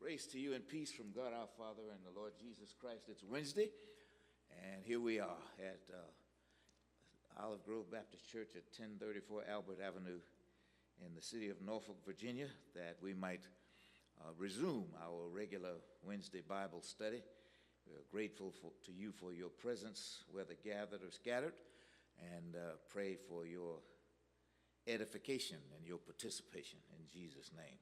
Grace to you and peace from God our Father and the Lord Jesus Christ. It's Wednesday, and here we are at Olive Grove Baptist Church at 1034 Albert Avenue in the city of Norfolk, Virginia, that we might resume our regular Wednesday Bible study. We're grateful to you for your presence, whether gathered or scattered, and pray for your edification and your participation in Jesus' name.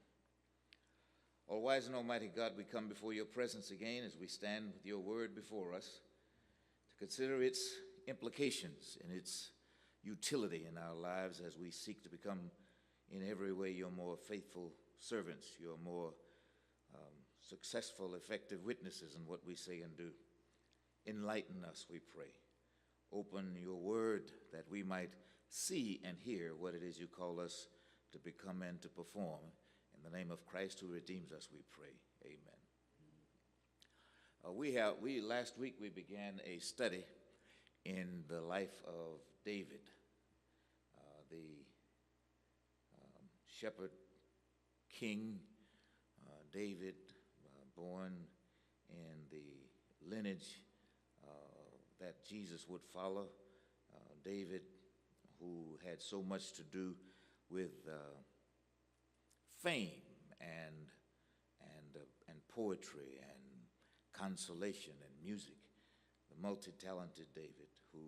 All wise and almighty God, we come before your presence again as we stand with your word before us to consider its implications and its utility in our lives as we seek to become in every way your more faithful servants, your more successful, effective witnesses in what we say and do. Enlighten us, we pray. Open your word that we might see and hear what it is you call us to become and to perform. In the name of Christ who redeems us, we pray. Amen. Last week we began a study in the life of David, the shepherd king, David, born in the lineage that Jesus would follow. David, who had so much to do with fame and poetry and consolation and music, the multi-talented David, who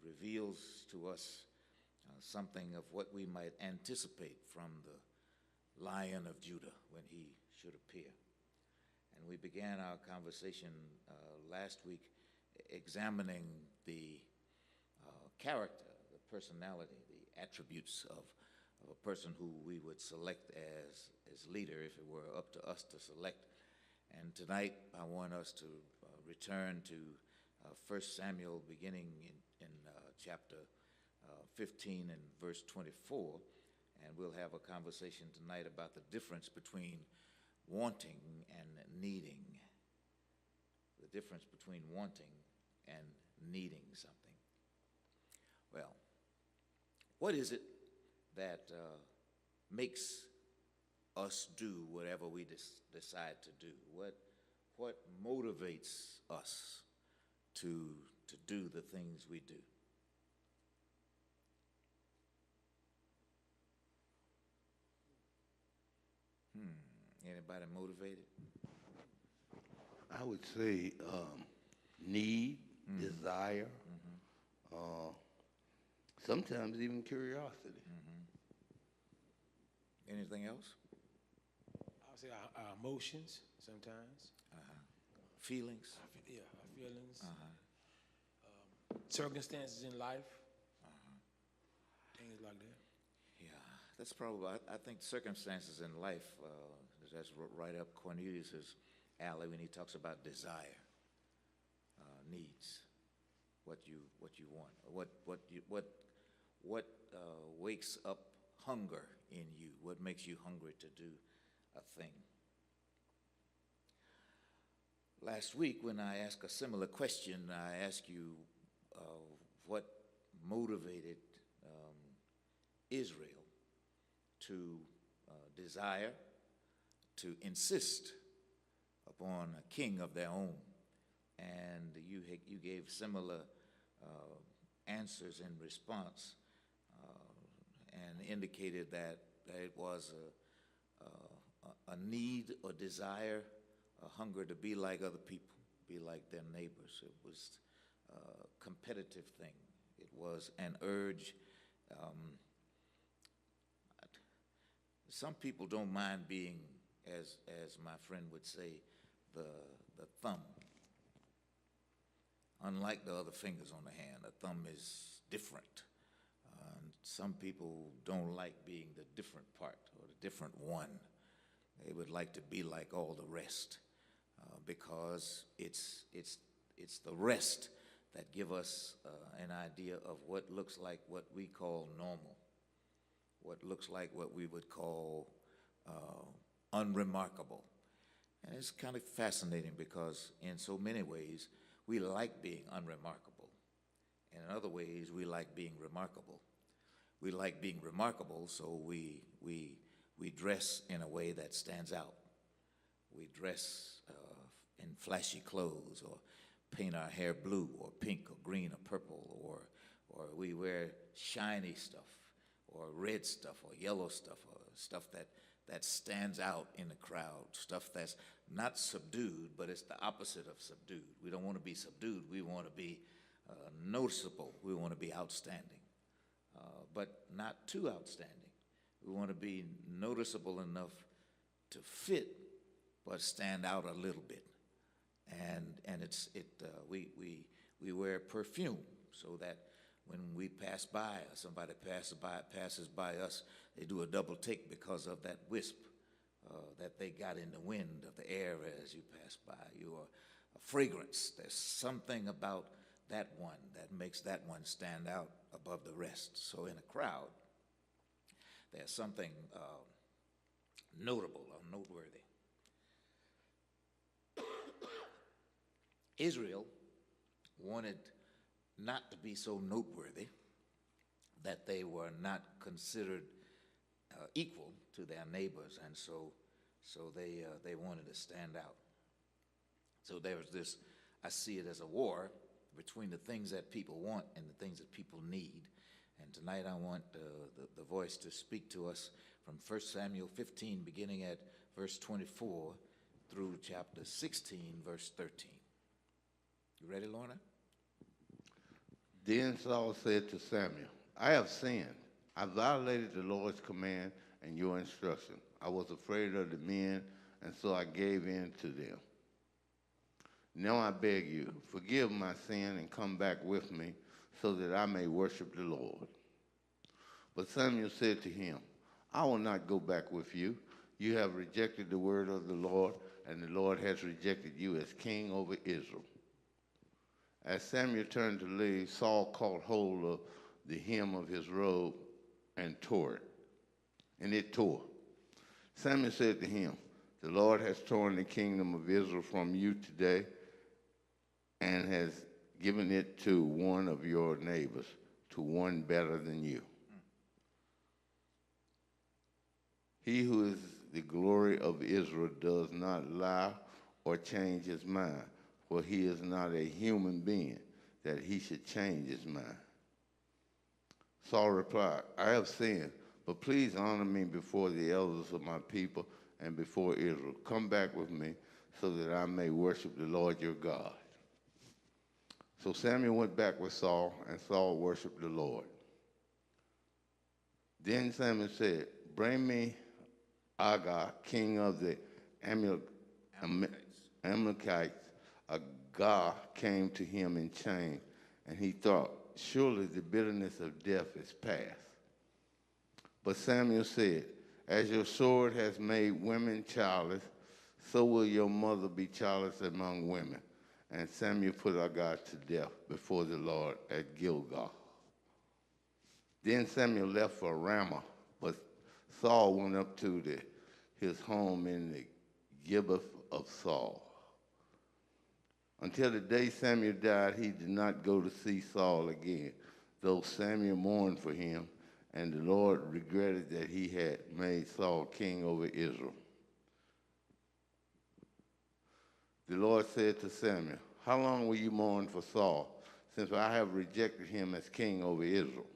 reveals to us something of what we might anticipate from the Lion of Judah when he should appear. And we began our conversation last week examining the character, the personality, the attributes of a person who we would select as leader if it were up to us to select. And tonight I want us to return to 1 Samuel beginning in chapter 15 and verse 24, and we'll have a conversation tonight about the difference between wanting and needing. The difference between wanting and needing something. Well, what is it that makes us do whatever we decide to do? What motivates us to do the things we do? Anybody motivated? I would say need, desire, sometimes even curiosity. Anything else? I would say our emotions sometimes. Feelings? Our feelings. Circumstances in life. Things like that. Yeah, that's probably, I think circumstances in life, that's right up Cornelius's alley when he talks about desire, needs, what you want, what wakes up hunger in you, what makes you hungry to do a thing. Last week when I asked a similar question, I asked you what motivated Israel to desire, to insist upon a king of their own. And you gave similar answers in response and indicated that it was a need or desire, a hunger to be like other people, be like their neighbors. It was a competitive thing. It was an urge. Some people don't mind being, as my friend would say, the thumb. Unlike the other fingers on the hand, a thumb is different. Some people don't like being the different part or the different one. They would like to be like all the rest because it's the rest that give us an idea of what looks like what we call normal, what looks like what we would call unremarkable. And it's kind of fascinating because in so many ways we like being unremarkable, and in other ways we like being remarkable. We like being remarkable, so we dress in a way that stands out. we dress in flashy clothes, or paint our hair blue or pink or green or purple, or we wear shiny stuff or red stuff or yellow stuff or stuff that stands out in the crowd, stuff that's not subdued, but it's the opposite of subdued. We don't want to be subdued. We want to be noticeable. We want to be outstanding, but not too outstanding. We want to be noticeable enough to fit, but stand out a little bit. And we wear perfume so that when we pass by, or somebody passes by us, they do a double take because of that wisp that they got in the wind of the air as you pass by. You are a fragrance. There's something about that one that makes that one stand out above the rest. So in a crowd, there's something notable or noteworthy. Israel wanted not to be so noteworthy that they were not considered equal to their neighbors, and so they wanted to stand out. So there was this, I see it as a war between the things that people want and the things that people need. And tonight I want the voice to speak to us from 1 Samuel 15, beginning at verse 24 through chapter 16, verse 13. You ready, Lorna? Then Saul said to Samuel, I have sinned. I violated the Lord's command and your instruction. I was afraid of the men, and so I gave in to them. Now I beg you, forgive my sin and come back with me so that I may worship the Lord. But Samuel said to him, I will not go back with you. You have rejected the word of the Lord, and the Lord has rejected you as king over Israel. As Samuel turned to leave, Saul caught hold of the hem of his robe and tore it, and it tore. Samuel said to him, the Lord has torn the kingdom of Israel from you today and has given it to one of your neighbors, to one better than you. He who is the glory of Israel does not lie or change his mind, for he is not a human being that he should change his mind. Saul replied, I have sinned, but please honor me before the elders of my people and before Israel. Come back with me so that I may worship the Lord your God. So Samuel went back with Saul, and Saul worshiped the Lord. Then Samuel said, bring me Agag, king of the Amalekites. Agag came to him in chains, and he thought, surely the bitterness of death is past. But Samuel said, as your sword has made women childless, so will your mother be childless among women. And Samuel put Agag to death before the Lord at Gilgal. Then Samuel left for Ramah, but Saul went up to his home in the Gibeah of Saul. Until the day Samuel died, he did not go to see Saul again, though Samuel mourned for him, and the Lord regretted that he had made Saul king over Israel. The Lord said to Samuel, how long will you mourn for Saul, since I have rejected him as king over Israel?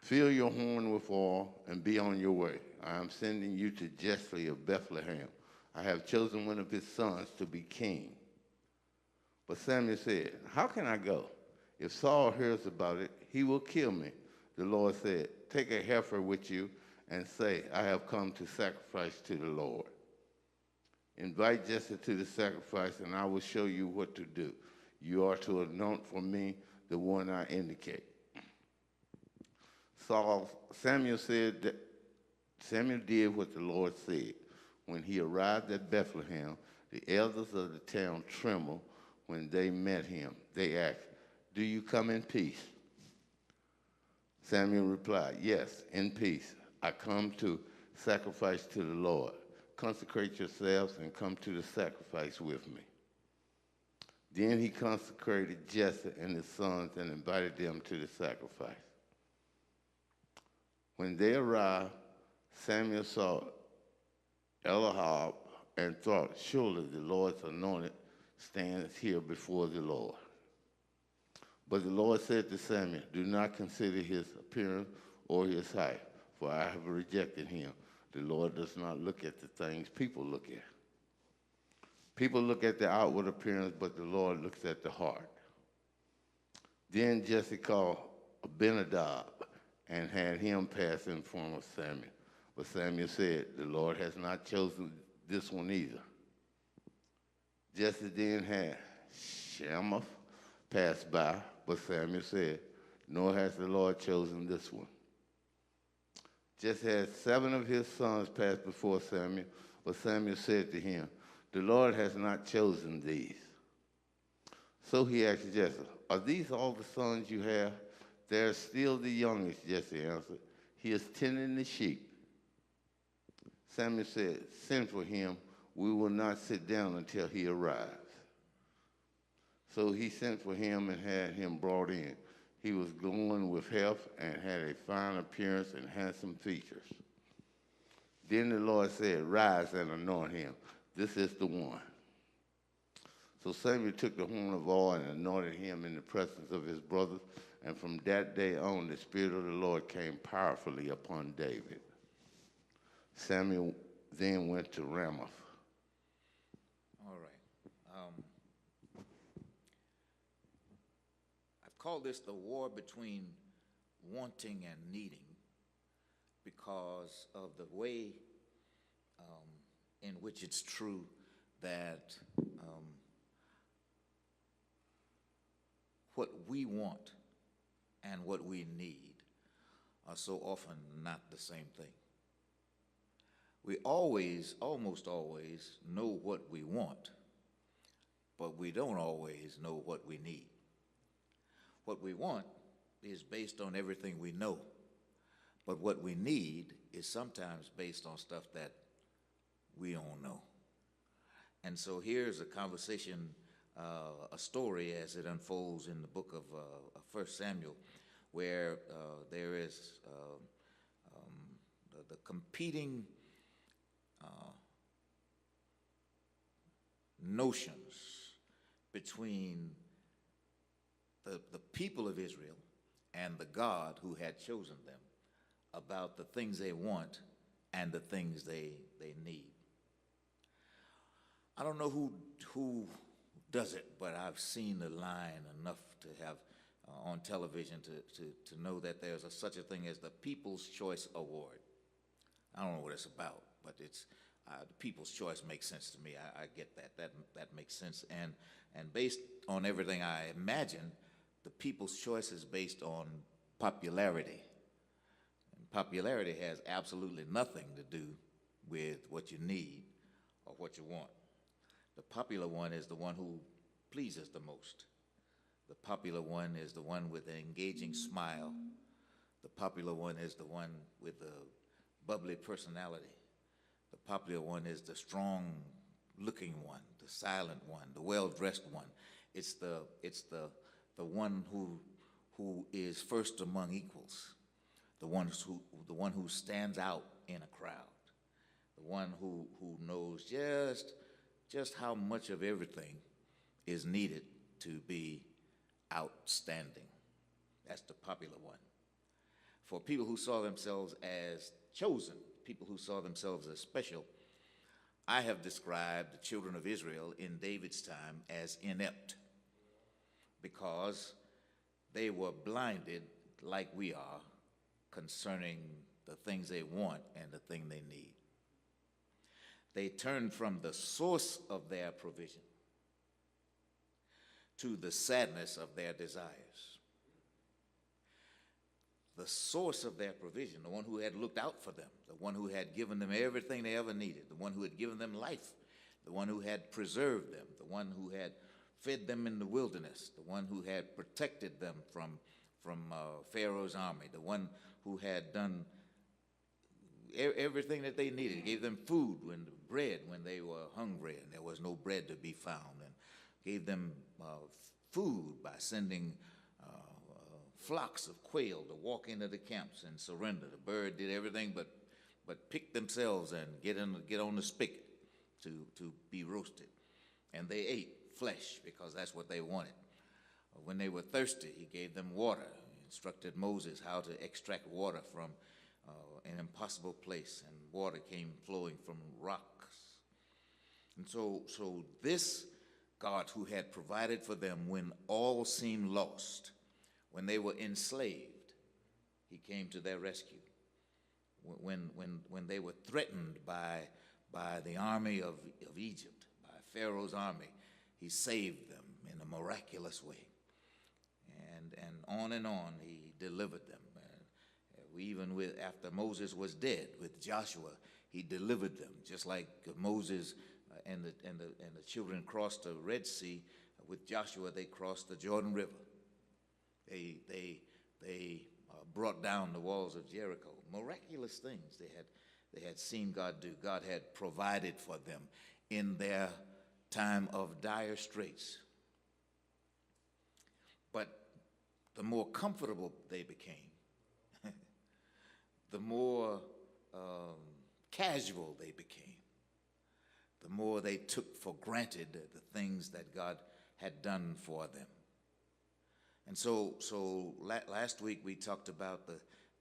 Fill your horn with oil and be on your way. I am sending you to Jesse of Bethlehem. I have chosen one of his sons to be king. But Samuel said, how can I go? If Saul hears about it, he will kill me. The Lord said, take a heifer with you and say, I have come to sacrifice to the Lord. Invite Jesse to the sacrifice, and I will show you what to do. You are to anoint for me the one I indicate. Samuel did what the Lord said. When he arrived at Bethlehem, the elders of the town trembled when they met him. They asked, do you come in peace? Samuel replied, yes, in peace. I come to sacrifice to the Lord. Consecrate yourselves and come to the sacrifice with me. Then he consecrated Jesse and his sons and invited them to the sacrifice. When they arrived, Samuel saw Eliab and thought, surely the Lord's anointed stands here before the Lord. But the Lord said to Samuel, do not consider his appearance or his height, for I have rejected him. The Lord does not look at the things people look at. People look at the outward appearance, but the Lord looks at the heart. Then Jesse called Abinadab and had him pass in front of Samuel. But Samuel said, the Lord has not chosen this one either. Jesse then had Shammah pass by, but Samuel said, nor has the Lord chosen this one. Jesse had 7 of his sons pass before Samuel, but Samuel said to him, the Lord has not chosen these. So he asked Jesse, are these all the sons you have? They're still the youngest, Jesse answered. He is tending the sheep. Samuel said, send for him. We will not sit down until he arrives. So he sent for him and had him brought in. He was glowing with health and had a fine appearance and handsome features. Then the Lord said, rise and anoint him. This is the one. So Samuel took the horn of oil and anointed him in the presence of his brothers. And from that day on, the Spirit of the Lord came powerfully upon David. Samuel then went to Ramoth. All right. I've called this the war between wanting and needing because of the way in which it's true that what we want and what we need are so often not the same thing. We always, almost always, know what we want, but we don't always know what we need. What we want is based on everything we know, but what we need is sometimes based on stuff that we don't know. And so here's a conversation, a story as it unfolds in the book of 1 Samuel, where there is the competing notions between the people of Israel and the God who had chosen them about the things they want and the things they need. I don't know who does it, but I've seen the line enough to have on television to know that there's such a thing as the People's Choice Award. I don't know what it's about, but it's the People's Choice makes sense to me. I get that. That makes sense. And based on everything I imagine, the People's Choice is based on popularity. And popularity has absolutely nothing to do with what you need or what you want. The popular one is the one who pleases the most. The popular one is the one with an engaging smile. The popular one is the one with the bubbly personality. The popular one is the strong-looking one, the silent one, the well-dressed one. It's the one who is first among equals, the one who stands out in a crowd, the one who knows just how much of everything is needed to be outstanding. That's the popular one. For people who saw themselves as chosen, people who saw themselves as special, I have described the children of Israel in David's time as inept because they were blinded like we are concerning the things they want and the thing they need. They turned from the source of their provision to the sadness of their desires. The source of their provision, the one who had looked out for them, the one who had given them everything they ever needed, the one who had given them life, the one who had preserved them, the one who had fed them in the wilderness, the one who had protected them from Pharaoh's army, the one who had done everything that they needed, gave them food, bread when they were hungry and there was no bread to be found, and gave them food by sending flocks of quail to walk into the camps and surrender. The bird did everything but pick themselves and get on the spigot to be roasted. And they ate flesh because that's what they wanted. When they were thirsty, he gave them water. He instructed Moses how to extract water from an impossible place, and water came flowing from rocks. And so this God who had provided for them when all seemed lost, when they were enslaved, he came to their rescue. When they were threatened by the army of Egypt, by Pharaoh's army, he saved them in a miraculous way. And on, he delivered them. After Moses was dead with Joshua, he delivered them, just like Moses and the children crossed the Red Sea. With Joshua, they crossed the Jordan River. They brought down the walls of Jericho. Miraculous things they had seen God do. God had provided for them in their time of dire straits. But the more comfortable they became, the more casual they became, the more they took for granted the things that God had done for them. And so last week we talked about the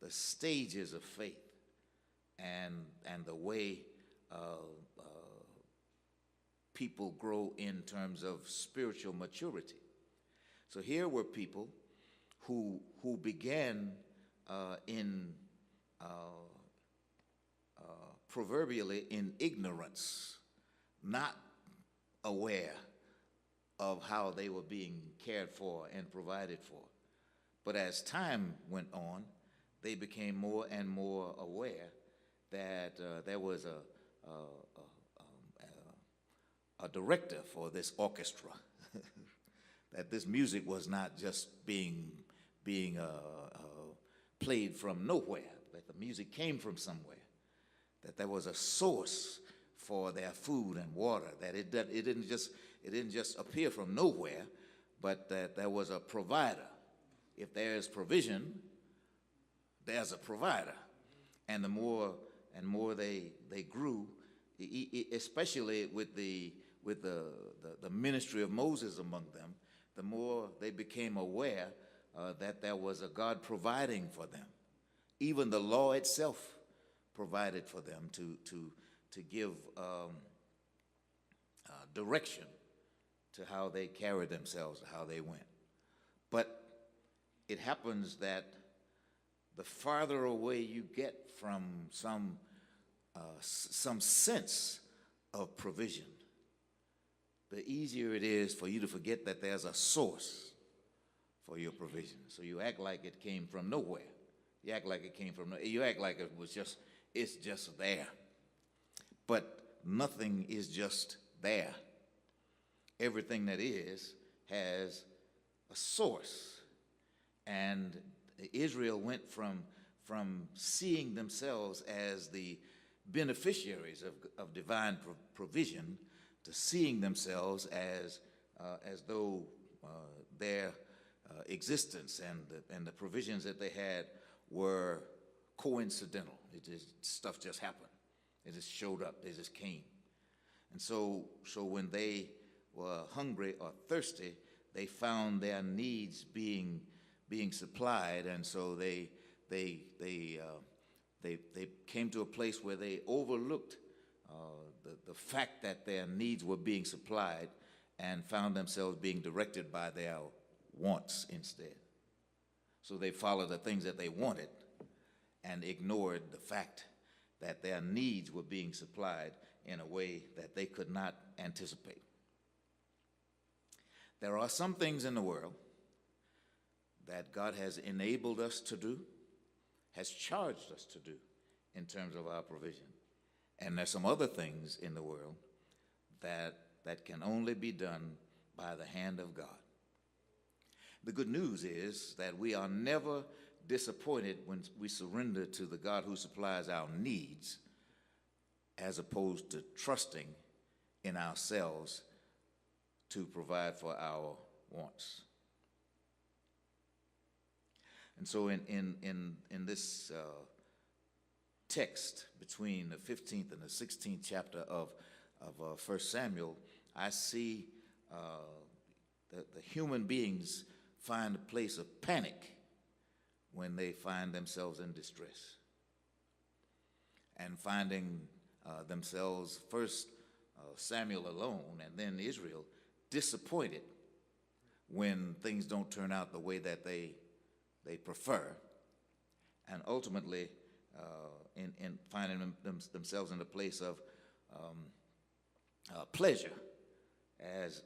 stages of faith and the way people grow in terms of spiritual maturity. So here were people who began proverbially in ignorance, not aware of how they were being cared for and provided for. But as time went on, they became more and more aware that there was a director for this orchestra, that this music was not just being played from nowhere, that the music came from somewhere, that there was a source for their food and water, that it didn't just appear from nowhere, but that there was a provider. If there's provision, there's a provider. And the more they grew, especially with the ministry of Moses among them, the more they became aware that there was a God providing for them. Even the law itself provided for them to give direction to how they carried themselves, how they went. But it happens that the farther away you get from some sense of provision, the easier it is for you to forget that there's a source for your provision. So you act like it came from nowhere. You act like it's just there. But nothing is just there. Everything that is has a source. And Israel went from seeing themselves as the beneficiaries of divine provision to seeing themselves as though their existence and the provisions that they had were coincidental. Stuff just happened. It just showed up. They just came. And so when they were hungry or thirsty, they found their needs being supplied, and so they came to a place where they overlooked the fact that their needs were being supplied and found themselves being directed by their wants instead. So they followed the things that they wanted and ignored the fact that their needs were being supplied in a way that they could not anticipate. There are some things in the world that God has enabled us to do, has charged us to do in terms of our provision. And there's some other things in the world that can only be done by the hand of God. The good news is that we are never disappointed when we surrender to the God who supplies our needs, as opposed to trusting in ourselves to provide for our wants. And so in this text between the 15th and the 16th chapter of of 1 Samuel, I see the human beings find a place of panic when they find themselves in distress, and finding themselves, first Samuel alone and then Israel, disappointed when things don't turn out the way that they prefer, and ultimately in finding themselves in a place of pleasure as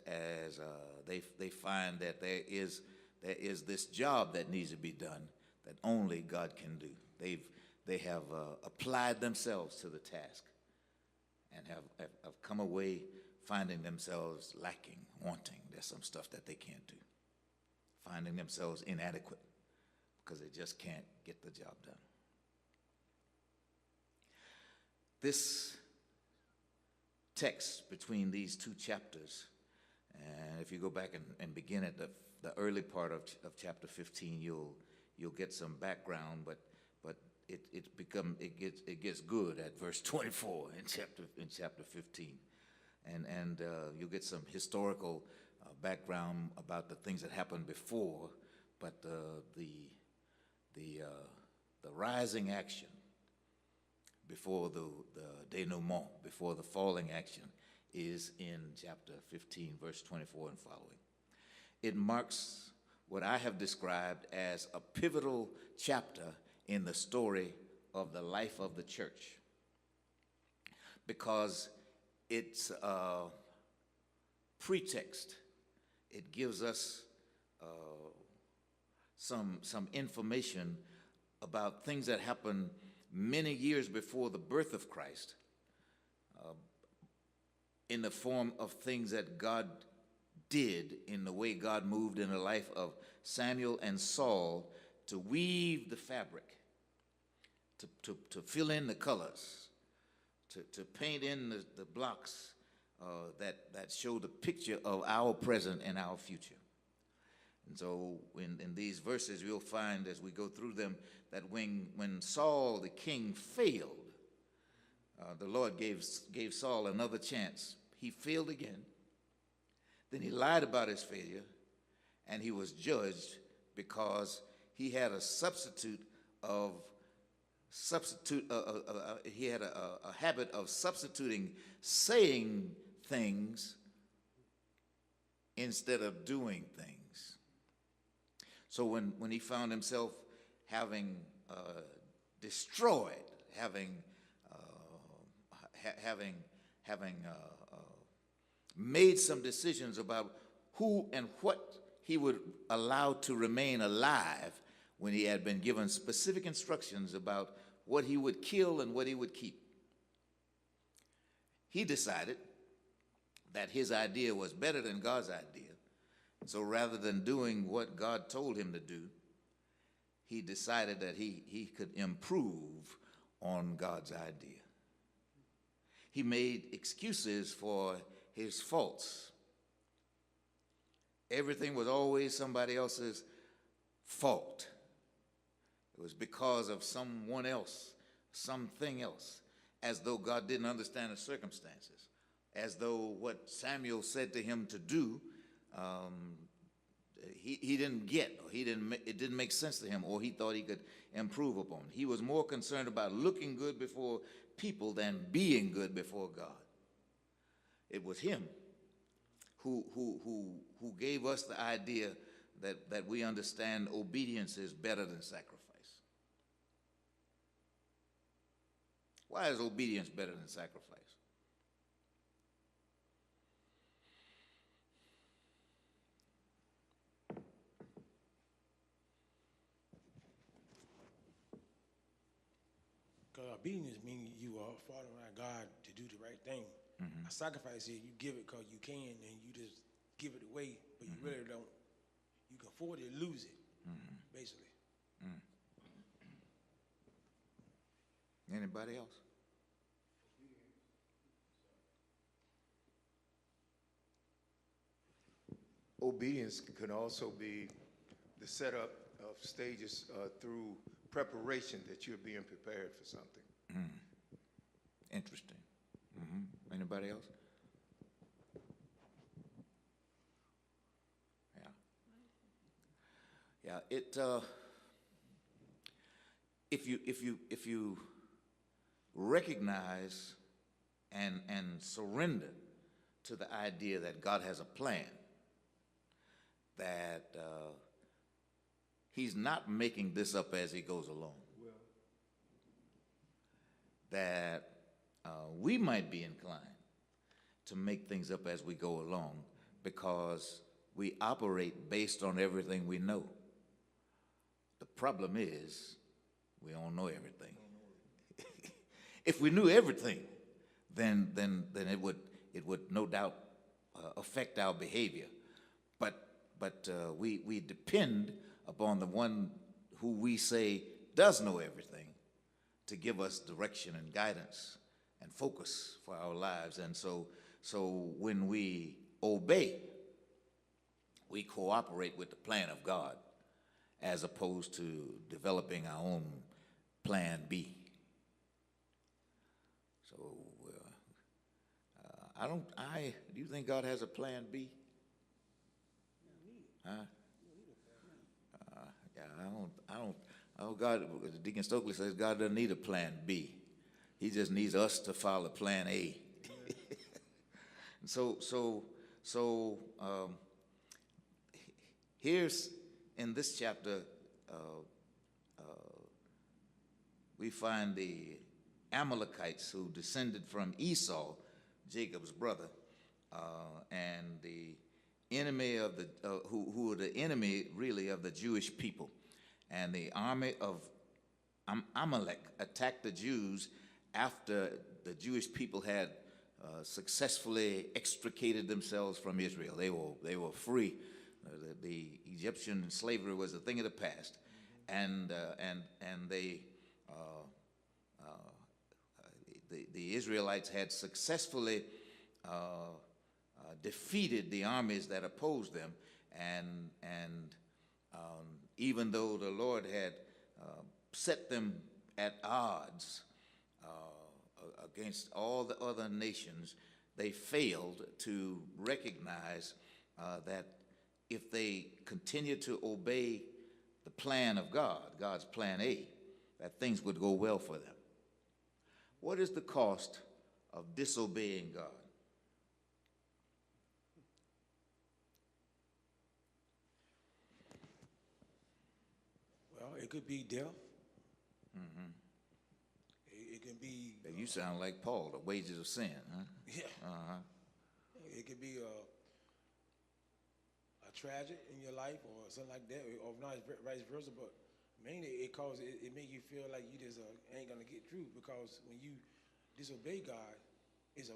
they find that there is this job that needs to be done that only God can do. They have applied themselves to the task and have come away finding themselves lacking, wanting. There's some stuff that they can't do, finding themselves inadequate because they just can't get the job done. This text between these two chapters, and if you go back and begin at the early part of chapter 15, you'll get some background, but it gets good at verse 24 in chapter 15, and you'll get some historical background about the things that happened before, but the rising action before the denouement, before the falling action, is in chapter 15, verse 24 and following. It marks what I have described as a pivotal chapter in the story of the life of the church, because it's a pretext. It gives us some information about things that happened many years before the birth of Christ, in the form of things that God did, in the way God moved in the life of Samuel and Saul to weave the fabric, to fill in the colors, to paint in the blocks that show the picture of our present and our future. And so in these verses, you'll find as we go through them that when Saul the king failed, the Lord gave Saul another chance. He failed again. Then he lied about his failure, and he was judged because he had a he had a habit of substituting saying things instead of doing things. So when he found himself having destroyed, having made some decisions about who and what he would allow to remain alive, when he had been given specific instructions about what he would kill and what he would keep, he decided that his idea was better than God's idea. So rather than doing what God told him to do, he decided that he could improve on God's idea. He made excuses for his faults. Everything was always somebody else's fault. It was because of someone else, something else, as though God didn't understand the circumstances, as though what Samuel said to him to do, he didn't get, or it didn't make sense to him, or he thought he could improve upon. He was more concerned about looking good before people than being good before God. It was him who gave us the idea that we understand obedience is better than sacrifice. Why is obedience better than sacrifice? Because obedience means you are following God to do the right thing. Mm-hmm. A sacrifice is you give it because you can, and you just give it away, but you really don't. You can afford to lose it, basically. Anybody else? Obedience can also be the setup of stages through preparation that you're being prepared for something. Interesting. Anybody else? Yeah, if you recognize and surrender to the idea that God has a plan, that He's not making this up as He goes along, that we might be inclined to make things up as we go along because we operate based on everything we know. The problem is we don't know everything. If we knew everything, then it would no doubt affect our behavior. But we depend upon the one who we say does know everything to give us direction and guidance and focus for our lives. And so when we obey, we cooperate with the plan of God as opposed to developing our own plan B. So do you think God has a plan B? Huh? Yeah, God, Deacon Stokely says God doesn't need a plan B. He just needs us to follow plan A. Here's in this chapter, we find the Amalekites who descended from Esau, Jacob's brother, and the enemy of the who were the enemy really of the Jewish people, and the army of Amalek attacked the Jews after the Jewish people had successfully extricated themselves from Israel. They were free. The Egyptian slavery was a thing of the past, and the Israelites had successfully defeated the armies that opposed them, and even though the Lord had set them at odds against all the other nations, they failed to recognize that if they continued to obey the plan of God, God's plan A, that things would go well for them. What is the cost of disobeying God? Well, it could be death. It can be. You sound like Paul, the wages of sin, huh? Yeah. It could be a tragic in your life or something like that, or not vice versa. But mainly, it make you feel like you just ain't gonna get through, because when you disobey God, it's a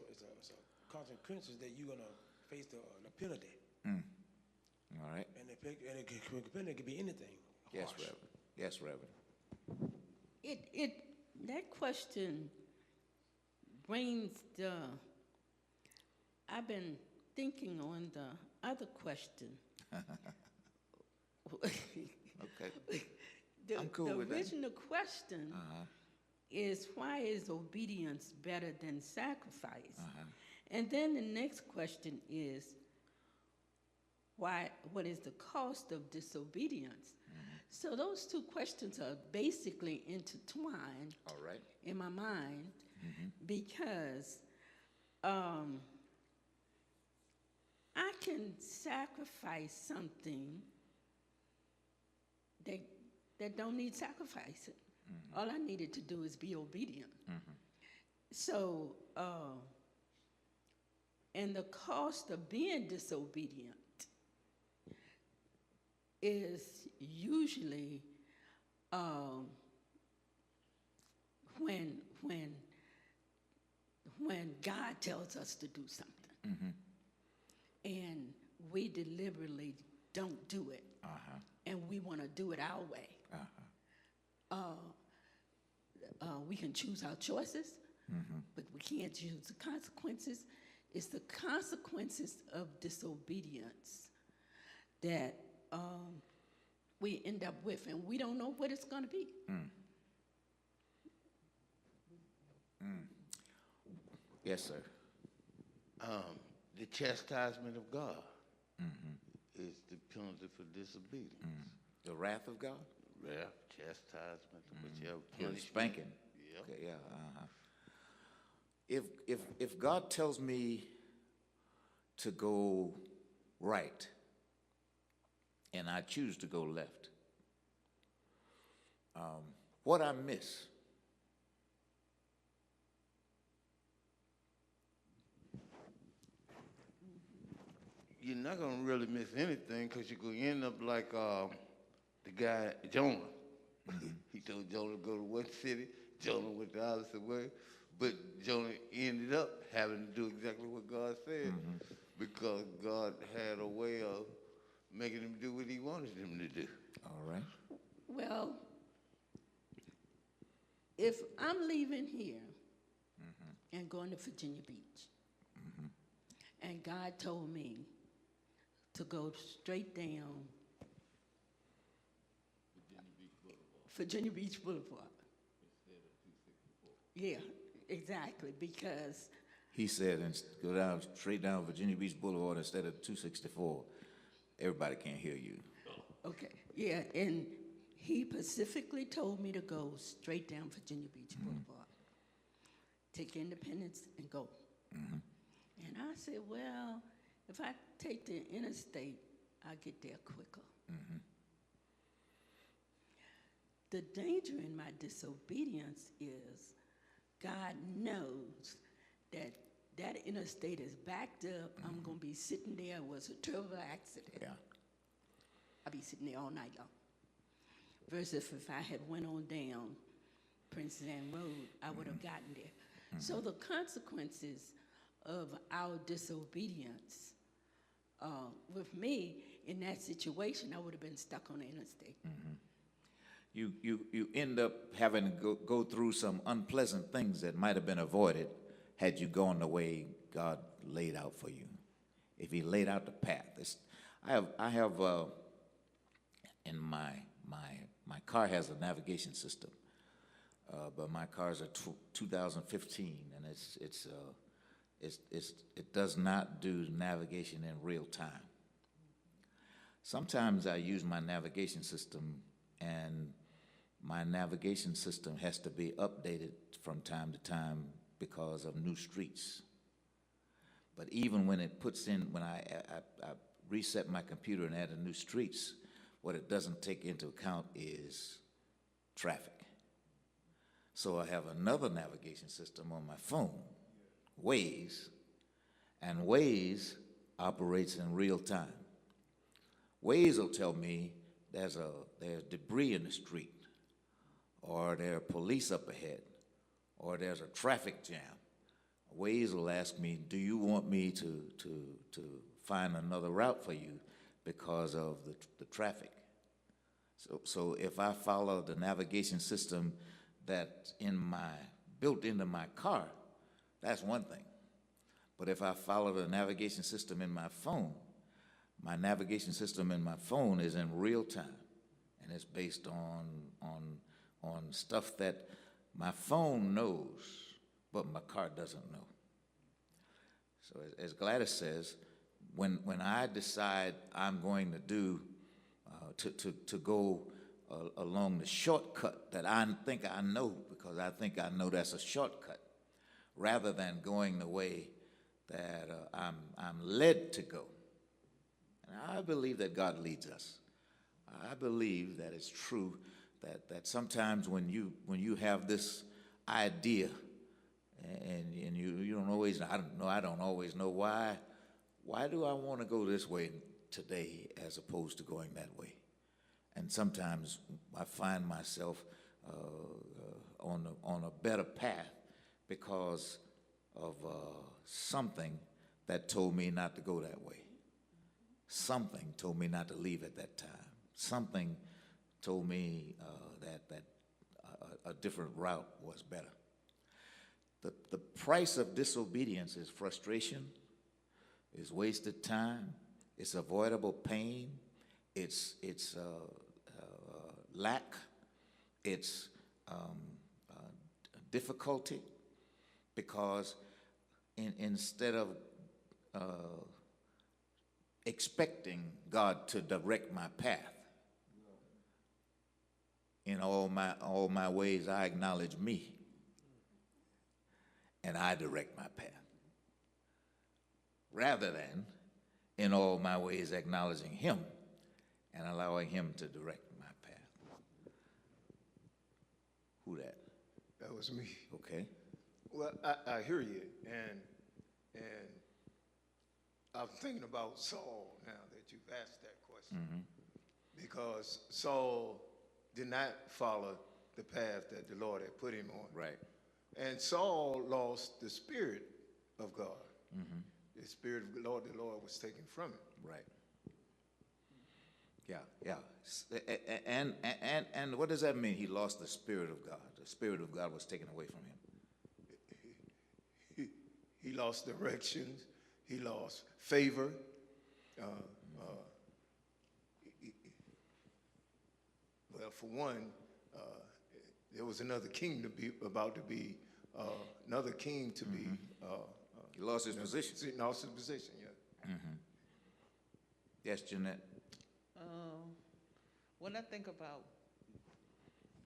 consequences that you're gonna face the penalty. All right. And the penalty could be anything. Yes, harsh. Reverend. Yes, Reverend. That question brings I've been thinking on the other question. Okay. I'm cool with that. The original question is, why is obedience better than sacrifice? And then the next question is, what is the cost of disobedience? So those two questions are basically intertwined. All right. In my mind, because I can sacrifice something that don't need sacrificing. All I needed to do is be obedient. So, and the cost of being disobedient is usually when God tells us to do something, and we deliberately don't do it, and we want to do it our way. We can choose our choices, but we can't choose the consequences. It's the consequences of disobedience that we end up with, and we don't know what it's going to be. Yes, sir. The chastisement of God is the penalty for disobedience. The wrath of God? Wrath, chastisement, whichever Yeah, punishment. spanking. Yep. Okay, yeah, if God tells me to go right and I choose to go left, what I miss? You're not going to really miss anything because you're going to end up like the guy, Jonah. He told Jonah to go to one city. Jonah went the opposite way. But Jonah ended up having to do exactly what God said because God had a way of making him do what he wanted him to do. All right. Well, if I'm leaving here and going to Virginia Beach, and God told me to go straight down Virginia Beach Boulevard. Yeah, exactly, because He said, and go down straight down Virginia Beach Boulevard instead of 264. Everybody can't hear you. okay, yeah, and he specifically told me to go straight down Virginia Beach Boulevard, take Independence and go. And I said, well, if I take the interstate, I'll get there quicker. The danger in my disobedience is God knows that that interstate is backed up. I'm going to be sitting there. It was a terrible accident. Yeah. I'll be sitting there all night long. Versus if I had went on down Princess Anne Road, I would have gotten there. So the consequences of our disobedience, with me in that situation, I would have been stuck on the interstate. You end up having to go through some unpleasant things that might have been avoided had you gone the way God laid out for you. If He laid out the path. I have in my car has a navigation system, but my car is a 2015, and it does not do navigation in real time. Sometimes I use my navigation system, and my navigation system has to be updated from time to time because of new streets. But even when it puts in, when I reset my computer and add the new streets, what it doesn't take into account is traffic. So I have another navigation system on my phone, Waze, and Waze operates in real time. Waze will tell me there's debris in the street, or there are police up ahead, or there's a traffic jam. Waze will ask me, do you want me to find another route for you because of the traffic? So if I follow the navigation system that's built into my car, that's one thing. But if I follow the navigation system in my navigation system in my phone is in real time, and it's based on stuff that my phone knows, but my car doesn't know. So as Gladys says, when I decide I'm going to do to go along the shortcut that I think I know, because I think I know that's a shortcut, rather than going the way that I'm led to go. And I believe that God leads us. I believe that it's true that sometimes when you have this idea and you don't always, I don't always know why do I want to go this way today as opposed to going that way. And sometimes I find myself on a better path because of something that told me not to go that way. Something told me not to leave at that time. Something told me that a different route was better. The price of disobedience is frustration, is wasted time, it's avoidable pain, it's lack, it's difficulty, because instead of expecting God to direct my path, in all my ways I acknowledge me, and I direct my path. Rather than in all my ways acknowledging him and allowing him to direct my path. Who that? That was me. Okay. Well, I hear you, and I'm thinking about Saul now that you've asked that question, because Saul did not follow the path that the Lord had put him on. Right. And Saul lost the Spirit of God. The Spirit of the Lord was taken from him. Right. Yeah. And what does that mean? He lost the Spirit of God. The Spirit of God was taken away from him. He lost directions. He lost favor. Well, for one, there was another king about to be another king to be. He lost his position. He lost his position. Yeah. Yes, Jeanette. When I think about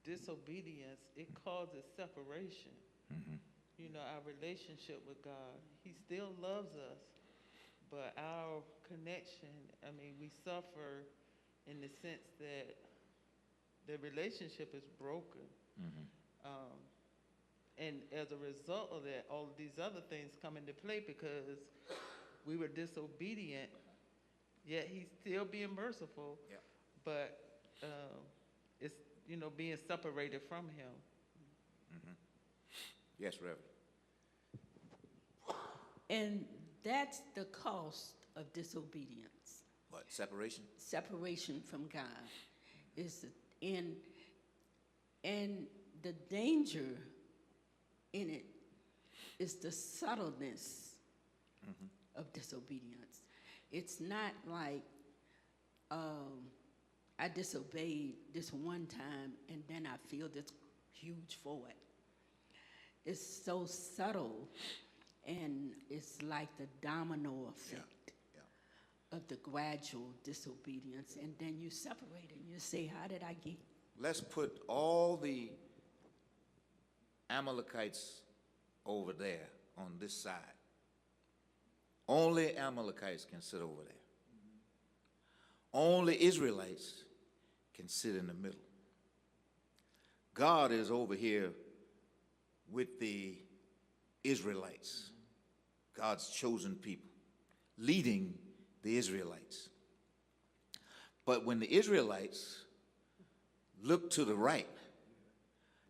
disobedience, it causes separation. You know, our relationship with God. He still loves us, but our connection, I mean, we suffer in the sense that the relationship is broken. And as a result of that, all of these other things come into play because we were disobedient, yet he's still being merciful, but it's, you know, being separated from him. Yes, Reverend. And that's the cost of disobedience. What, separation? Separation from God is and the danger in it is the subtleness of disobedience. It's not like I disobeyed this one time and then I feel this huge void. It's so subtle, and it's like the domino effect of the gradual disobedience, and then you separate and you say, how did I get? Let's put all the Amalekites over there on this side. Only Amalekites can sit over there. Only Israelites can sit in the middle. God is over here with the Israelites, God's chosen people, leading the Israelites. But when the Israelites look to the right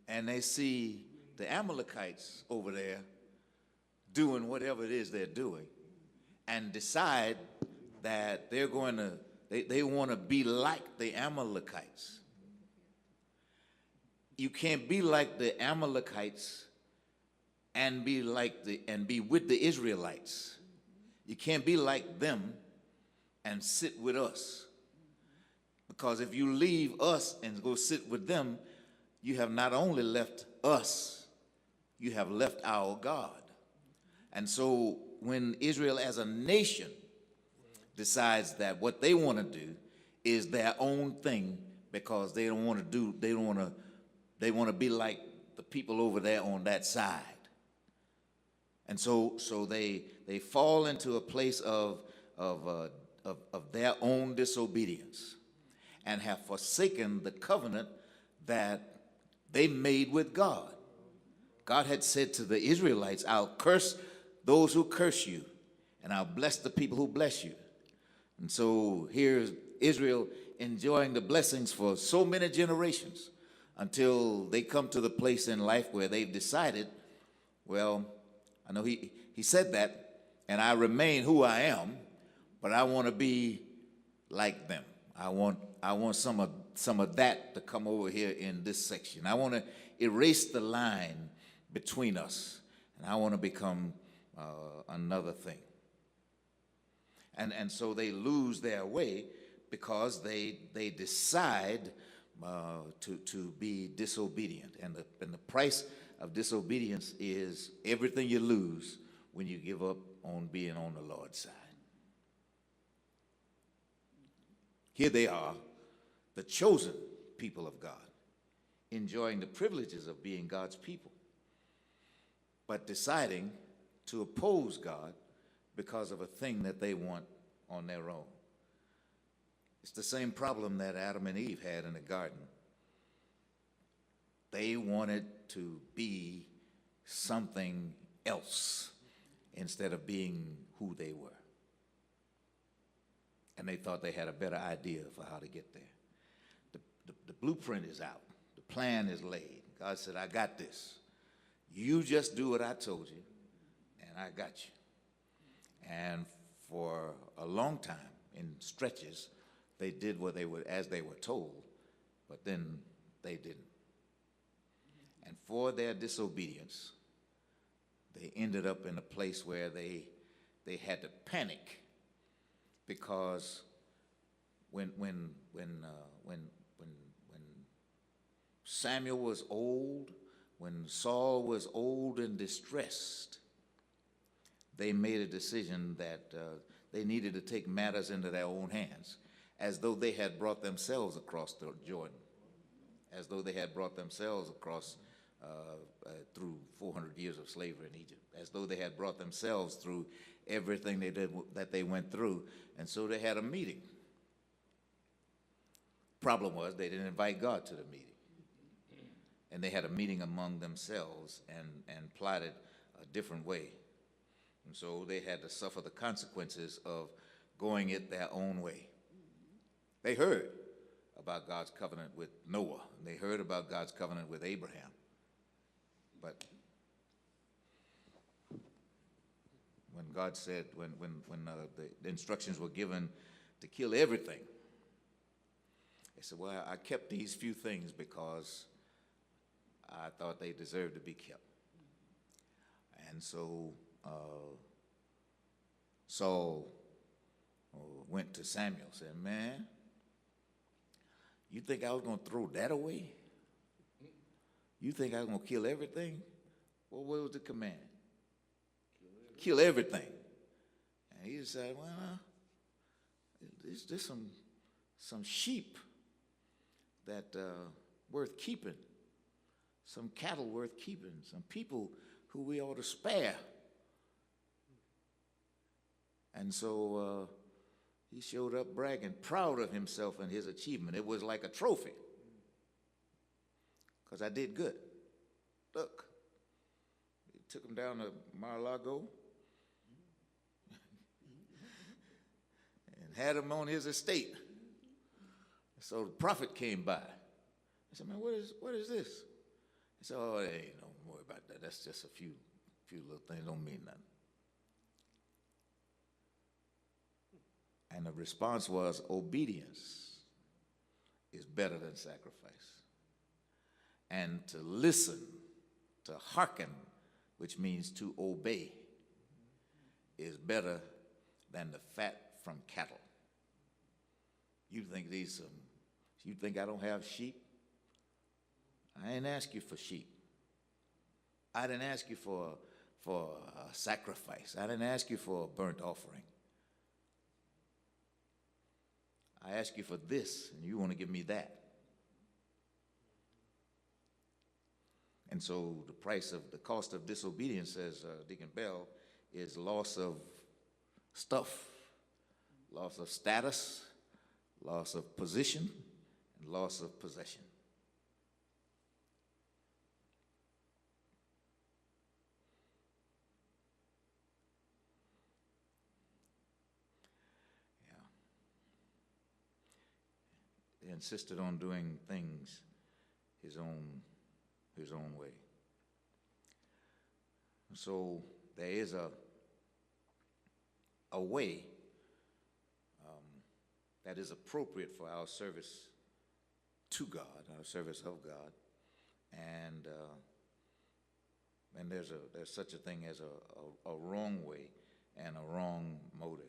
and they see the Amalekites over there doing whatever it is they're doing and decide that they're going to, they want to be like the Amalekites. You can't be like the Amalekites and be with the Israelites. You can't be like them and sit with us. Because if you leave us and go sit with them, you have not only left us, you have left our God. And so when Israel as a nation decides that what they want to do is their own thing because they want to be like the people over there on that side. And so they fall into a place of their own disobedience and have forsaken the covenant that they made with God. God had said to the Israelites, I'll curse those who curse you, and I'll bless the people who bless you. And so here's Israel enjoying the blessings for so many generations until they come to the place in life where they've decided, well, I know he said that, and I remain who I am, but I want to be like them. I want some of that to come over here in this section. I want to erase the line between us, and I want to become another thing. And so they lose their way because they decide to be disobedient, and the price of disobedience is everything you lose when you give up on being on the Lord's side. Here they are, the chosen people of God. enjoying the privileges of being God's people, but deciding to oppose God because of a thing that they want on their own. It's the same problem that Adam and Eve had in the garden. They wanted to be something else instead of being who they were. And they thought they had a better idea for how to get there. The blueprint is out. The plan is laid. God said, I got this. You just do what I told you, and I got you. And for a long time, in stretches, they did what they were, as they were told, but then they didn't. And for their disobedience, they ended up in a place where they had to panic, because when Samuel was old, when Saul was old and distressed, they made a decision that they needed to take matters into their own hands, as though they had brought themselves across the Jordan, as though they had brought themselves across through 400 years of slavery in Egypt, as though they had brought themselves through everything they did, that they went through. And so they had a meeting. Problem was, they didn't invite God to the meeting. And they had a meeting among themselves and plotted a different way. And so they had to suffer the consequences of going it their own way. They heard about God's covenant with Noah, and they heard about God's covenant with Abraham. But when God said, when the instructions were given to kill everything, they said, well, I kept these few things because I thought they deserved to be kept. And so Saul went to Samuel and said, man, you think I was going to throw that away? You think I was going to kill everything? Well, what was the command? Kill everything. And he decided, well, there's some sheep that worth keeping, some cattle worth keeping, some people who we ought to spare. And so he showed up bragging, proud of himself and his achievement. It was like a trophy, because I did good. Look, he took him down to Mar-a-Lago and had him on his estate. So the prophet came by. I said, man, what is this? He said, oh, hey, don't worry about that. That's just a few little things, don't mean nothing. And the response was, obedience is better than sacrifice. And to listen, to hearken, which means to obey, is better than the fat from cattle. You think I don't have sheep? I didn't ask you for sheep. I didn't ask you for a sacrifice. I didn't ask you for a burnt offering. I asked you for this, and you want to give me that. And so the cost of disobedience, says Deacon Bell, is loss of stuff, loss of status, loss of position, and loss of possession. They insisted on doing things his own way. So there is a way that is appropriate for our service to God, our service of God, and there's such a thing as a wrong way and a wrong motive.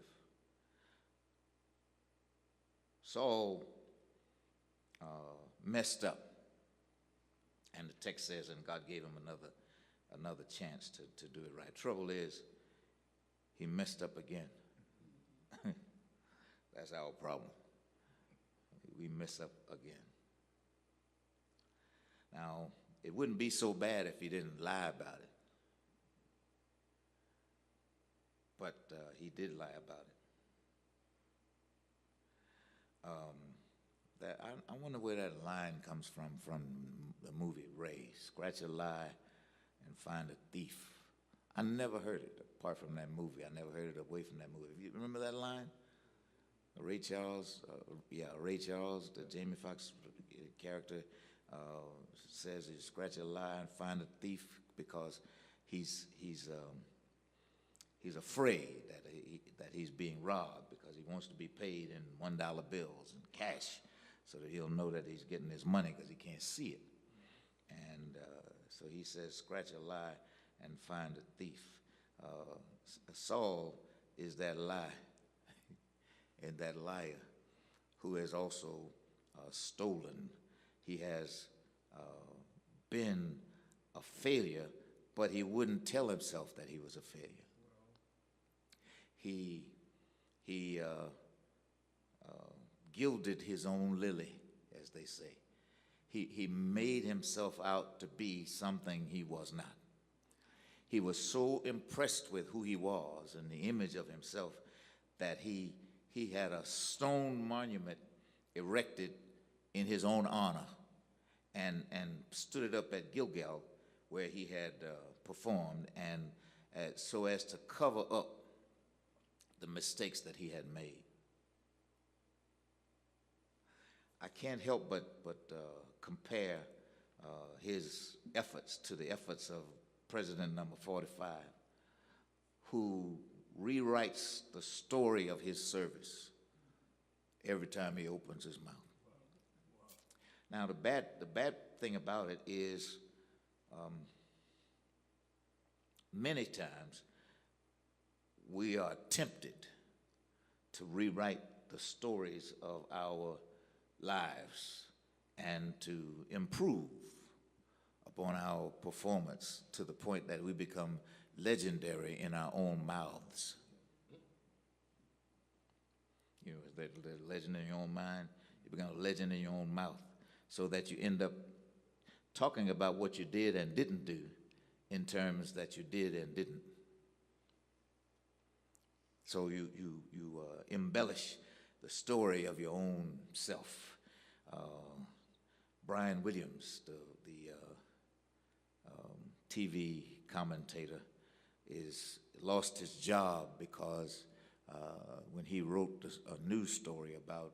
Saul messed up, and the text says, and God gave him another chance to do it right. Trouble is, he messed up again. That's our problem. We mess up again. Now, it wouldn't be so bad if he didn't lie about it. But he did lie about it. I wonder where that line comes from the movie Ray. Scratch a lie and find a thief. I never heard it apart from that movie. I never heard it away from that movie. You remember that line? Ray Charles, Ray Charles, the Jamie Foxx character, says you scratch a lie and find a thief because he's afraid that he's being robbed because he wants to be paid in $1 bills and cash, so that he'll know that he's getting his money because he can't see it. And so he says, scratch a lie and find a thief. Saul is that lie and that liar who has also stolen. He has been a failure, but he wouldn't tell himself that he was a failure. He gilded his own lily, as they say. He made himself out to be something he was not. He was so impressed with who he was and the image of himself that he had a stone monument erected in his own honor and stood it up at Gilgal where he had performed, and so as to cover up the mistakes that he had made. I can't help but compare his efforts to the efforts of President number 45, who rewrites the story of his service every time he opens his mouth. Now, the bad thing about it is many times we are tempted to rewrite the stories of our lives and to improve upon our performance to the point that we become legendary in our own mouths. You know, the legend in your own mind, you become a legend in your own mouth, so that you end up talking about what you did and didn't do in terms that you did and didn't. So you embellish the story of your own self. Brian Williams, the TV commentator, lost his job because when he wrote a news story about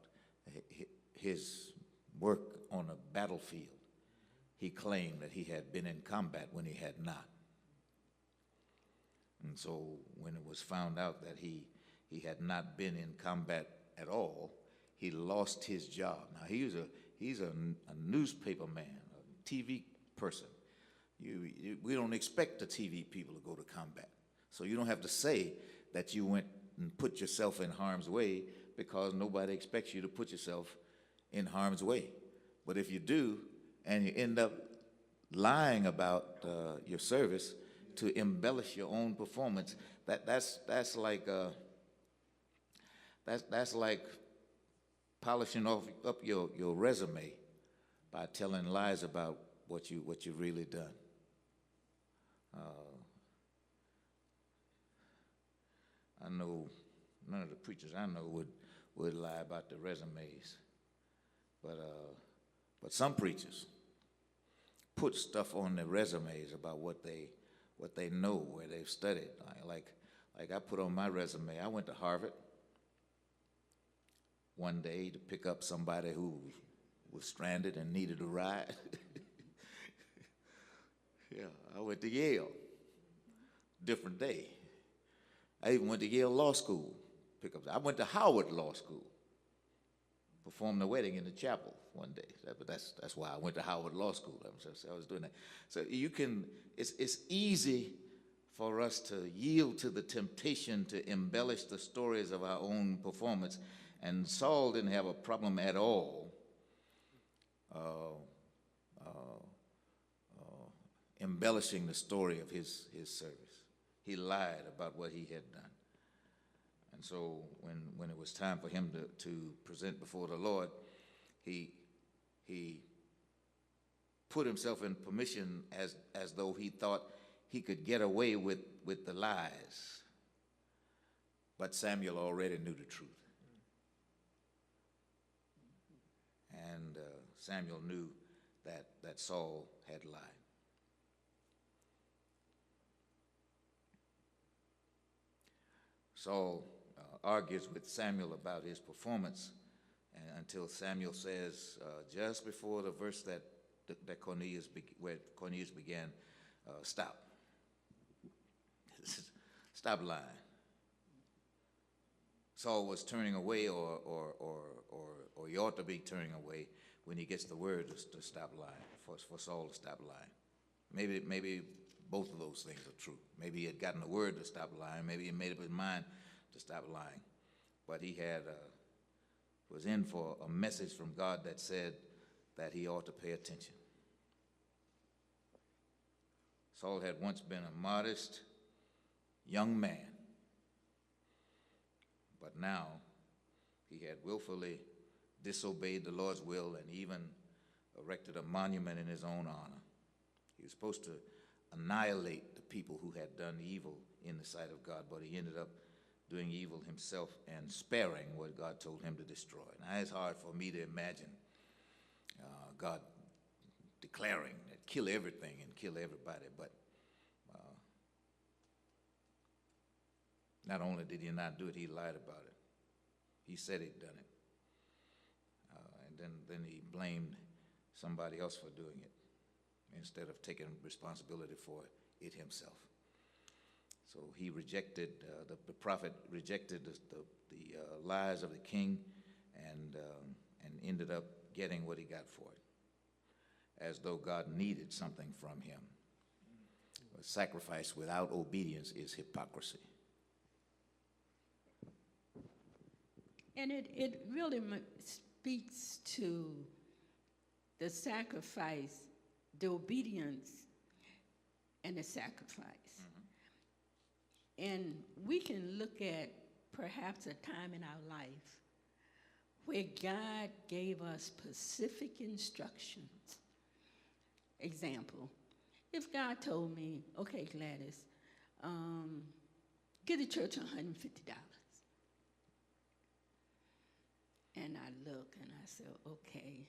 his work on a battlefield, he claimed that he had been in combat when he had not. And so when it was found out that he had not been in combat at all, he lost his job. Now, he's a newspaper man, a TV person. We don't expect the TV people to go to combat. So you don't have to say that you went and put yourself in harm's way, because nobody expects you to put yourself in harm's way. But if you do, and you end up lying about your service to embellish your own performance, that's like polishing up your resume by telling lies about what you've really done. I know none of the preachers I know would lie about their resumes, but some preachers put stuff on their resumes about what they know, where they've studied. Like I put on my resume, I went to Harvard one day to pick up somebody who was stranded and needed a ride. Yeah, I went to Yale, different day. I even went to Yale Law School, I went to Howard Law School, performed the wedding in the chapel one day. But that's why I went to Howard Law School. I was doing that. So it's easy for us to yield to the temptation to embellish the stories of our own performance. And Saul didn't have a problem at all embellishing the story of his service. He lied about what he had done. And so when it was time for him to present before the Lord, he put himself in permission as though he thought he could get away with the lies. But Samuel already knew the truth. And Samuel knew that Saul had lied. Saul argues with Samuel about his performance until Samuel says, just before the verse where Cornelius began, stop. Stop lying. Saul was turning away, or he ought to be turning away when he gets the word to stop lying, for Saul to stop lying. Maybe both of those things are true. Maybe he had gotten the word to stop lying. Maybe he made up his mind to stop lying. But he was in for a message from God that said that he ought to pay attention. Saul had once been a modest young man, but now he had willfully disobeyed the Lord's will and even erected a monument in his own honor. He was supposed to annihilate the people who had done evil in the sight of God, but he ended up doing evil himself and sparing what God told him to destroy. Now, it's hard for me to imagine God declaring that kill everything and kill everybody, but not only did he not do it, he lied about it. He said he'd done it. And then he blamed somebody else for doing it instead of taking responsibility for it himself. So he rejected, the prophet rejected the lies of the king and ended up getting what he got for it, as though God needed something from him. A sacrifice without obedience is hypocrisy. And it really speaks to the sacrifice, the obedience, and the sacrifice. And we can look at perhaps a time in our life where God gave us specific instructions. Example, if God told me, okay, Gladys, give the church $150. And I look and I said, okay.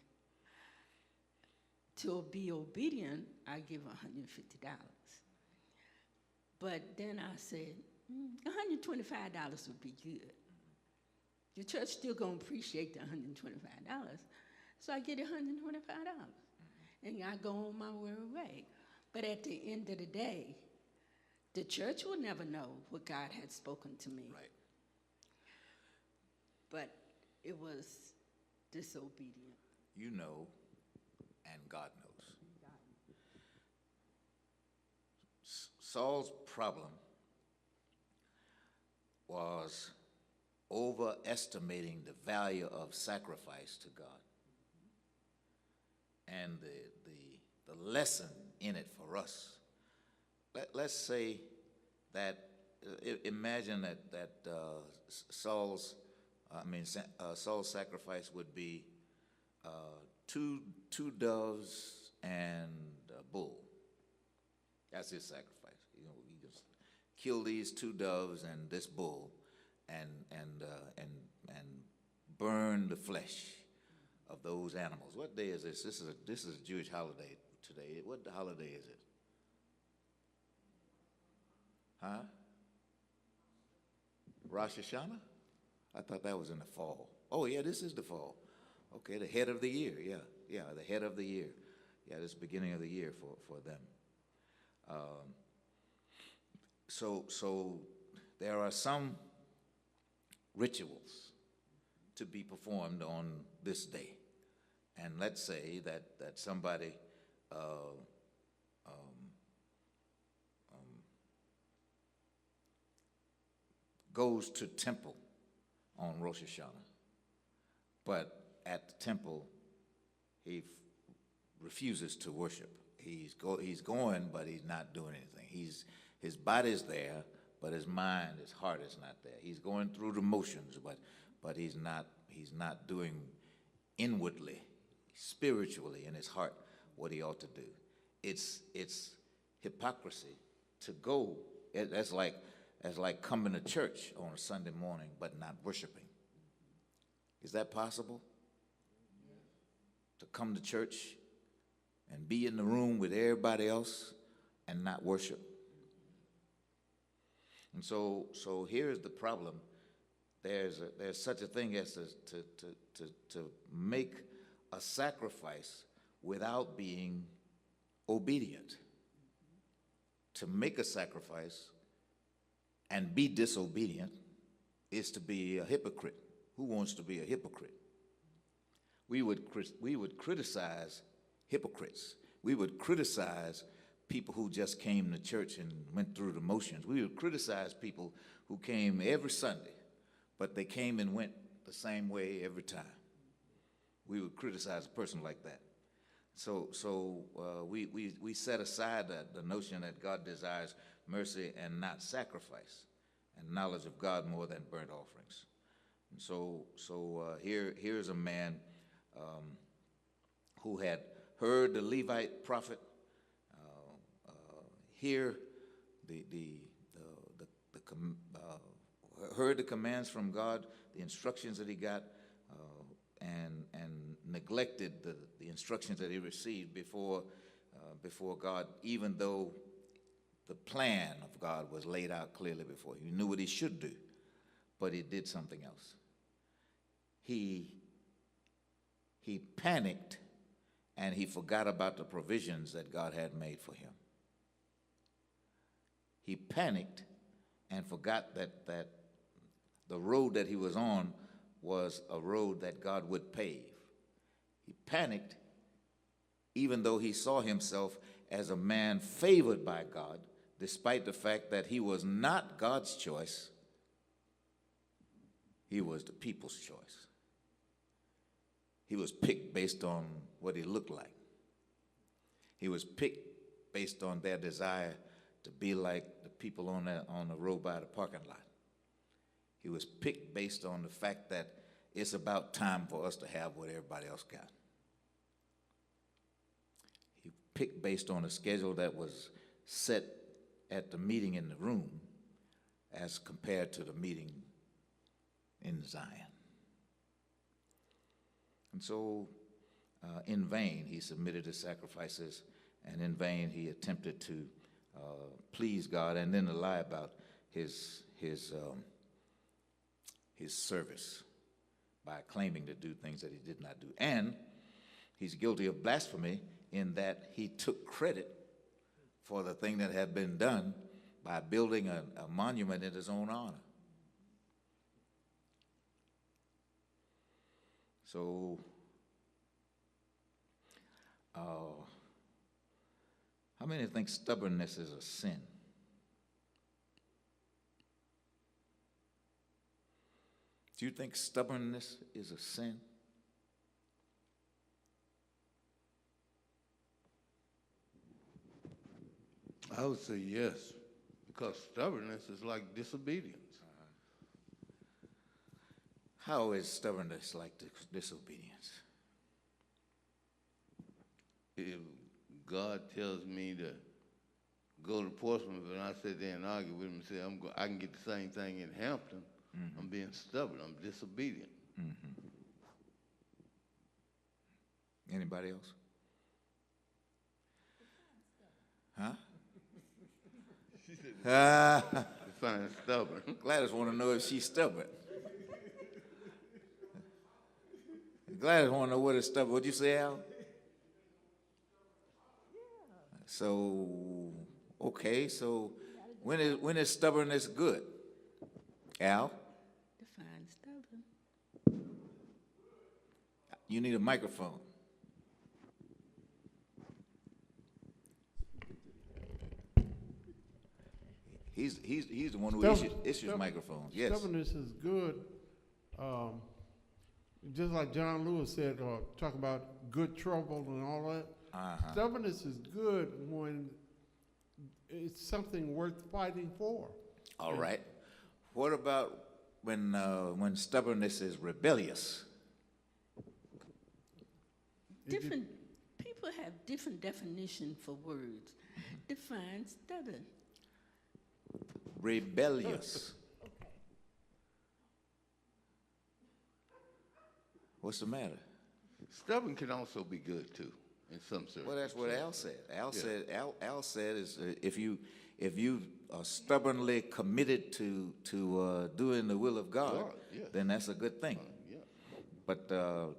To be obedient, I give $150. But then I said, $125 would be good. The church still gonna appreciate the $125. So I get $125. And I go on my merry way. But at the end of the day, the church will never know what God had spoken to me. Right. But it was disobedient. You know, and God knows. Saul's problem was overestimating the value of sacrifice to God. And the lesson in it for us, let's say that, imagine that Saul's sacrifice would be two doves and a bull. That's his sacrifice. He just kill these two doves and this bull, and burn the flesh of those animals. What day is this? This is a Jewish holiday today. What holiday is it? Huh? Rosh Hashanah? I thought that was in the fall. Oh yeah, this is the fall. Okay, the head of the year. Yeah, the head of the year. Yeah, this beginning of the year for them. So there are some rituals to be performed on this day, and let's say that somebody goes to temple on Rosh Hashanah, but at the temple he refuses to worship. He's going, but he's not doing anything. His body's there, but his mind, his heart is not there. He's going through the motions, but he's not doing inwardly, spiritually in his heart what he ought to do. It's hypocrisy to go. That's like coming to church on a Sunday morning but not worshiping. Is that possible? To come to church and be in the room with everybody else and not worship? And so here's the problem. There's such a thing as to make a sacrifice without being obedient. To make a sacrifice and be disobedient is to be a hypocrite. Who wants to be a hypocrite? We would criticize hypocrites. We would criticize people who just came to church and went through the motions. We would criticize people who came every Sunday, but they came and went the same way every time. We would criticize a person like that. So we set aside the notion that God desires mercy and not sacrifice, and knowledge of God more than burnt offerings. And so here's a man who had heard the Levite prophet heard the commands from God, the instructions that he got, and neglected the instructions that he received before God, even though the plan of God was laid out clearly before him. He knew what he should do, but he did something else. He panicked, and he forgot about the provisions that God had made for him. He panicked and forgot that the road that he was on was a road that God would pave. He panicked even though he saw himself as a man favored by God, despite the fact that he was not God's choice. He was the people's choice. He was picked based on what he looked like. He was picked based on their desire to be like the people on the road by the parking lot. He was picked based on the fact that it's about time for us to have what everybody else got. He picked based on a schedule that was set at the meeting in the room as compared to the meeting in Zion. And so in vain he submitted his sacrifices, and in vain he attempted to please God and then to lie about his service by claiming to do things that he did not do. And he's guilty of blasphemy in that he took credit for the thing that had been done by building a monument in his own honor. So, how many think stubbornness is a sin? Do you think stubbornness is a sin? I would say yes, because stubbornness is like disobedience. How is stubbornness like disobedience? If God tells me to go to Portsmouth and I sit there and argue with him and say I can get the same thing in Hampton, mm-hmm. I'm being stubborn. I'm disobedient. Mm-hmm. Anybody else? Huh? Define stubborn. Gladys want to know if she's stubborn. Gladys want to know what is stubborn. What'd you say, Al? So, okay, so when is stubbornness good? Al? Define stubborn. You need a microphone. He's the one who issues microphones. Yes. Stubbornness is good. Just like John Lewis said, talk about good trouble and all that. Uh-huh. Stubbornness is good when it's something worth fighting for. All right. What about when stubbornness is rebellious? Different people people have different definition for words. Define stubborn. Rebellious. What's the matter? Stubborn can also be good too, in some circumstances. Well, that's what Al said. Al Yeah. said Al said is if you are stubbornly committed to doing the will of God, God, yes. then that's a good thing. Yeah. But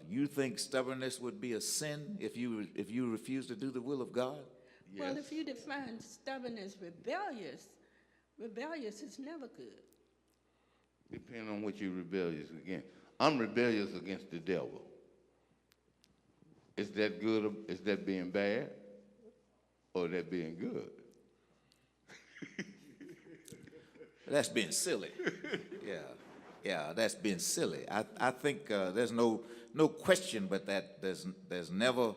you think stubbornness would be a sin if you refuse to do the will of God? Well, Yes. if you define stubborn as rebellious, rebellious is never good. Depending on what you're rebellious against. I'm rebellious against the devil. Is that good? Is that being bad? Or that being good? That's being silly. Yeah, that's being silly. I think there's no question but that there's never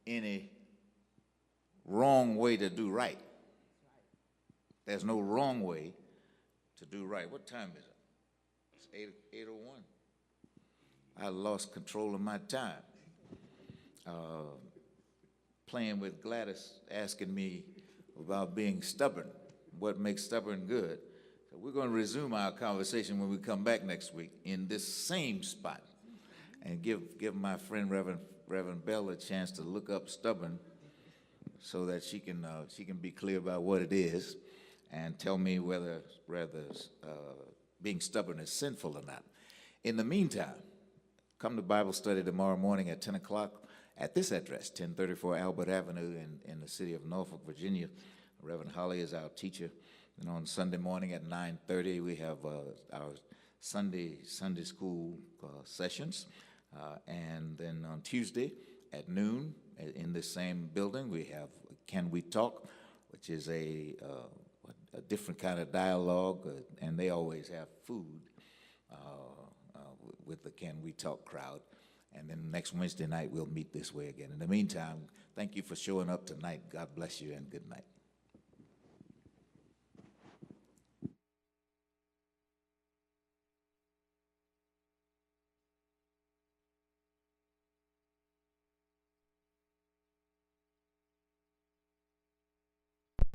any wrong way to do right. There's no wrong way to do right. What time is it? It's 8:01. I lost control of my time. Playing with Gladys, asking me about being stubborn, what makes stubborn good. So we're going to resume our conversation when we come back next week in this same spot, and give my friend Reverend Bell a chance to look up stubborn, so that she can be clear about what it is, and tell me whether being stubborn is sinful or not. In the meantime, come to Bible study tomorrow morning at 10 o'clock at this address, 1034 Albert Avenue in the city of Norfolk, Virginia. Reverend Holly is our teacher. And on Sunday morning at 9:30, we have our Sunday school sessions. And then on Tuesday at noon in the same building, we have Can We Talk, which is a different kind of dialogue, and they always have food with the Can We Talk crowd. And then next Wednesday night, we'll meet this way again. In the meantime, thank you for showing up tonight. God bless you and good night.